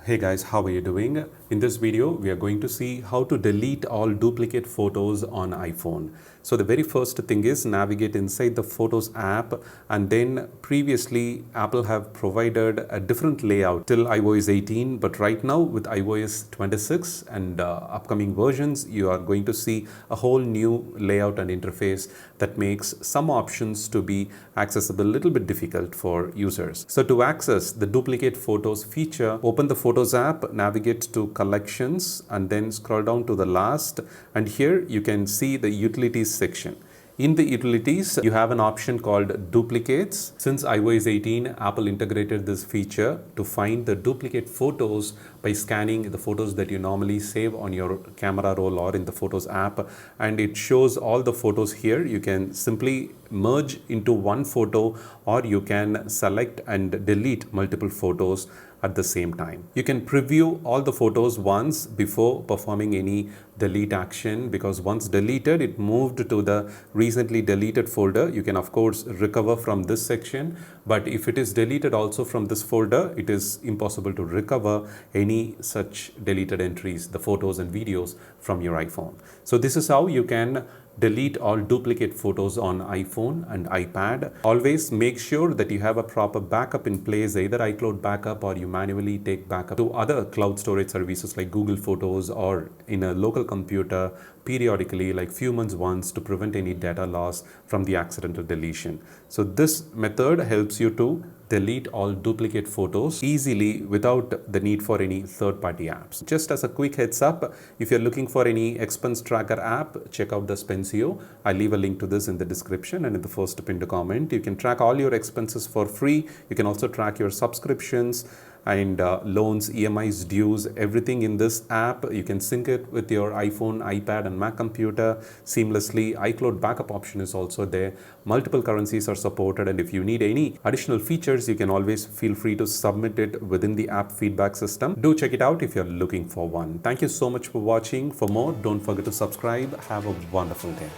Hey guys, how are you doing? In this video, we are going to see how to delete all duplicate photos on iPhone. So the very first thing is navigate inside the Photos app, and then previously Apple have provided a different layout till iOS 18, but right now with iOS 26 and upcoming versions, you are going to see a whole new layout and interface that makes some options to be accessible a little bit difficult for users. So to access the duplicate photos feature, open the Photos app, navigate to Collections, and then scroll down to the last, and here you can see the Utilities section. In the utilities, you have an option called duplicates. Since iOS 18, Apple integrated this feature to find the duplicate photos by scanning the photos that you normally save on your camera roll or in the Photos app, and it shows all the photos here. You can simply merge into one photo, or you can select and delete multiple photos at the same time. You can preview all the photos once before performing any delete action, because once deleted, it moved to the recently deleted folder. You can of course recover from this section, but if it is deleted also from this folder, it is impossible to recover any such deleted entries, the photos and videos from your iPhone. So this is how you can delete all duplicate photos on iPhone and iPad. Always make sure that you have a proper backup in place, either iCloud backup or you manually take backup to other cloud storage services like Google Photos or in a local computer periodically, like few months once, to prevent any data loss from the accidental deletion. So this method helps you to delete all duplicate photos easily without the need for any third-party apps. Just as a quick heads up, if you're looking for any expense tracker app, check out the Spensio. I'll leave a link to this in the description and in the first pinned comment. You can track all your expenses for free. You can also track your subscriptions and loans, EMIs, dues, everything in this app. You can sync it with your iPhone, iPad and Mac computer seamlessly. iCloud backup option is also there. Multiple currencies are supported, and if you need any additional features, you can always feel free to submit it within the app feedback system. Do check it out if you're looking for one. Thank you so much for watching. For more, don't forget to subscribe. Have a wonderful day.